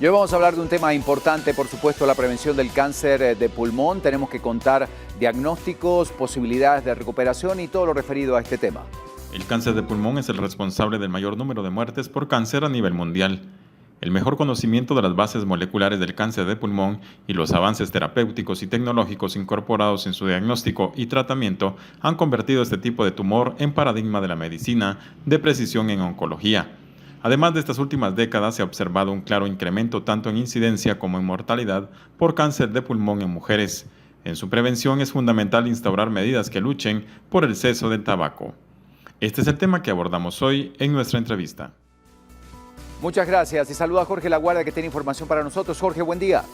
Y hoy vamos a hablar de un tema importante, por supuesto, la prevención del cáncer de pulmón. Tenemos que contar diagnósticos, posibilidades de recuperación y todo lo referido a este tema. El cáncer de pulmón es el responsable del mayor número de muertes por cáncer a nivel mundial. El mejor conocimiento de las bases moleculares del cáncer de pulmón y los avances terapéuticos y tecnológicos incorporados en su diagnóstico y tratamiento han convertido este tipo de tumor en paradigma de la medicina de precisión en oncología. Además de estas últimas décadas se ha observado un claro incremento tanto en incidencia como en mortalidad por cáncer de pulmón en mujeres. En su prevención es fundamental instaurar medidas que luchen por el cese del tabaco. Este es el tema que abordamos hoy en nuestra entrevista. Muchas gracias y saluda a Jorge Laguardia que tiene información para nosotros. Jorge, buen día.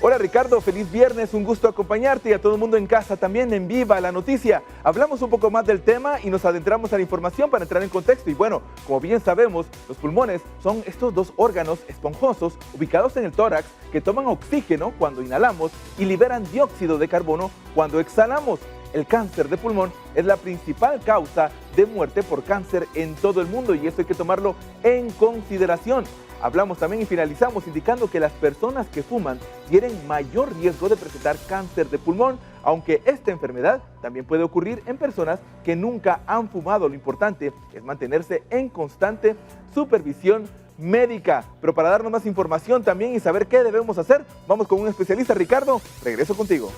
Hola Ricardo, feliz viernes, un gusto acompañarte y a todo el mundo en casa también en Viva la Noticia. Hablamos un poco más del tema y nos adentramos a la información para entrar en contexto. Y bueno, como bien sabemos, los pulmones son estos dos órganos esponjosos ubicados en el tórax que toman oxígeno cuando inhalamos y liberan dióxido de carbono cuando exhalamos. El cáncer de pulmón es la principal causa de muerte por cáncer en todo el mundo y eso hay que tomarlo en consideración. Hablamos también y finalizamos indicando que las personas que fuman tienen mayor riesgo de presentar cáncer de pulmón, aunque esta enfermedad también puede ocurrir en personas que nunca han fumado. Lo importante es mantenerse en constante supervisión médica. Pero para darnos más información también y saber qué debemos hacer, vamos con un especialista. Ricardo, regreso contigo.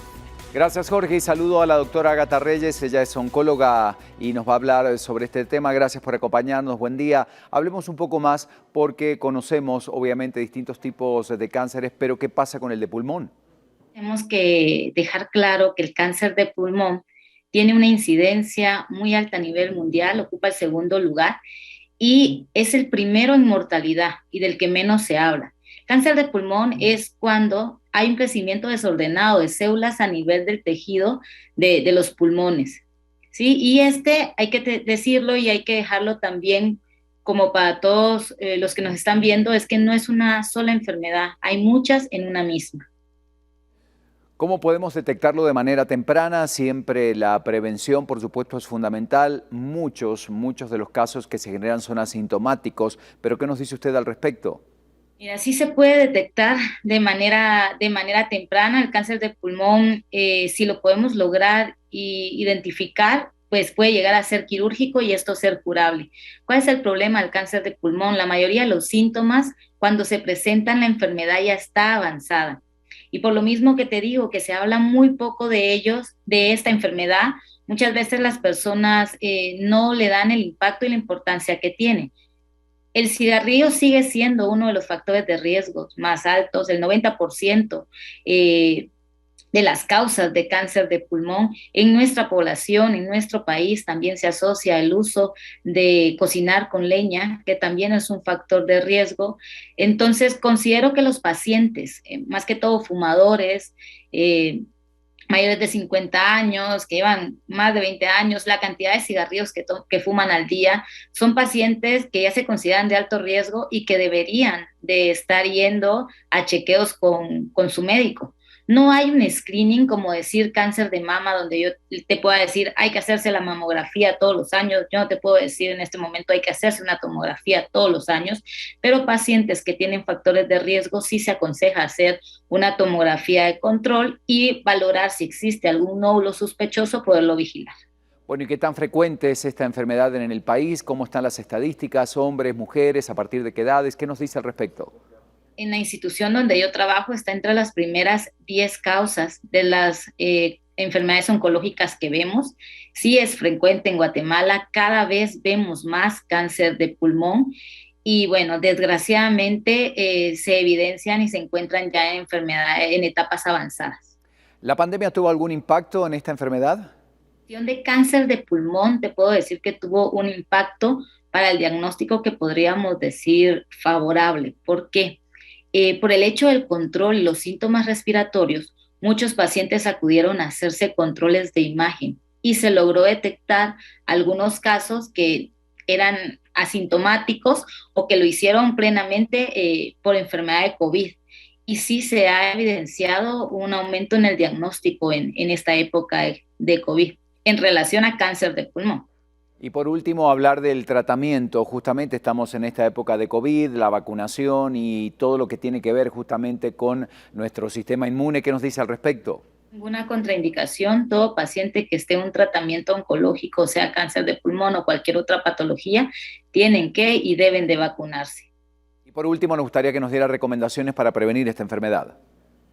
Gracias, Jorge, y saludo a la doctora Ágata Reyes. Ella es oncóloga y nos va a hablar sobre este tema. Gracias por acompañarnos. Buen día. Hablemos un poco más porque conocemos, obviamente, distintos tipos de cánceres, pero ¿qué pasa con el de pulmón? Tenemos que dejar claro que el cáncer de pulmón tiene una incidencia muy alta a nivel mundial, ocupa el segundo lugar y es el primero en mortalidad y del que menos se habla. Cáncer de pulmón es cuando hay un crecimiento desordenado de células a nivel del tejido de los pulmones, ¿sí? Y hay que decirlo y hay que dejarlo también como para todos los que nos están viendo, es que no es una sola enfermedad, hay muchas en una misma. ¿Cómo podemos detectarlo de manera temprana? Siempre la prevención, por supuesto, es fundamental. Muchos de los casos que se generan son asintomáticos, pero ¿qué nos dice usted al respecto? Mira, sí se puede detectar de manera temprana el cáncer de pulmón, si lo podemos lograr identificar, pues puede llegar a ser quirúrgico y esto ser curable. ¿Cuál es el problema del cáncer de pulmón? La mayoría de los síntomas, cuando se presentan, la enfermedad ya está avanzada. Y por lo mismo que te digo, que se habla muy poco de ellos, de esta enfermedad, muchas veces las personas no le dan el impacto y la importancia que tiene. El cigarrillo sigue siendo uno de los factores de riesgo más altos, el 90% de las causas de cáncer de pulmón en nuestra población, en nuestro país, también se asocia el uso de cocinar con leña, que también es un factor de riesgo. Entonces, considero que los pacientes, más que todo fumadores, mayores de 50 años, que llevan más de 20 años, la cantidad de cigarrillos que fuman al día, son pacientes que ya se consideran de alto riesgo y que deberían de estar yendo a chequeos con su médico. No hay un screening como decir cáncer de mama donde yo te pueda decir hay que hacerse la mamografía todos los años. Yo no te puedo decir en este momento hay que hacerse una tomografía todos los años, pero pacientes que tienen factores de riesgo sí se aconseja hacer una tomografía de control y valorar si existe algún nódulo sospechoso, poderlo vigilar. Bueno, ¿y qué tan frecuente es esta enfermedad en el país? ¿Cómo están las estadísticas? ¿Hombres, mujeres? ¿A partir de qué edades? ¿Qué nos dice al respecto? En la institución donde yo trabajo está entre las primeras 10 causas de las enfermedades oncológicas que vemos. Sí es frecuente en Guatemala, cada vez vemos más cáncer de pulmón y bueno, desgraciadamente se evidencian y se encuentran ya en enfermedades en etapas avanzadas. ¿La pandemia tuvo algún impacto en esta enfermedad? De cáncer de pulmón, te puedo decir que tuvo un impacto para el diagnóstico que podríamos decir favorable. ¿Por qué? Por el hecho del control y los síntomas respiratorios, muchos pacientes acudieron a hacerse controles de imagen y se logró detectar algunos casos que eran asintomáticos o que lo hicieron plenamente por enfermedad de COVID. Y sí se ha evidenciado un aumento en el diagnóstico en esta época de COVID en relación a cáncer de pulmón. Y por último, hablar del tratamiento. Justamente estamos en esta época de COVID, la vacunación y todo lo que tiene que ver justamente con nuestro sistema inmune. ¿Qué nos dice al respecto? Ninguna contraindicación. Todo paciente que esté en un tratamiento oncológico, sea cáncer de pulmón o cualquier otra patología, tienen que y deben de vacunarse. Y por último, nos gustaría que nos diera recomendaciones para prevenir esta enfermedad.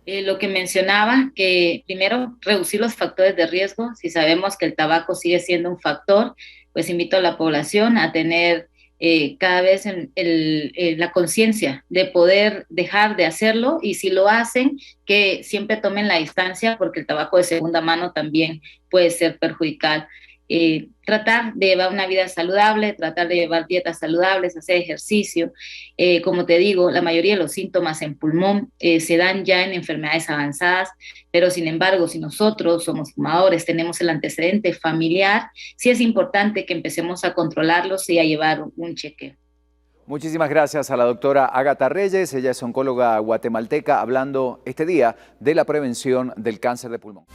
Lo que mencionaba, que primero reducir los factores de riesgo. Si sabemos que el tabaco sigue siendo un factor, pues invito a la población a tener cada vez la conciencia de poder dejar de hacerlo, y si lo hacen, que siempre tomen la distancia, porque el tabaco de segunda mano también puede ser perjudicial. Tratar de llevar una vida saludable, tratar de llevar dietas saludables, hacer ejercicio. Como te digo, la mayoría de los síntomas en pulmón se dan ya en enfermedades avanzadas, pero sin embargo, si nosotros somos fumadores, tenemos el antecedente familiar, sí es importante que empecemos a controlarlos y a llevar un chequeo. Muchísimas gracias a la doctora Ágata Reyes. Ella es oncóloga guatemalteca, hablando este día de la prevención del cáncer de pulmón.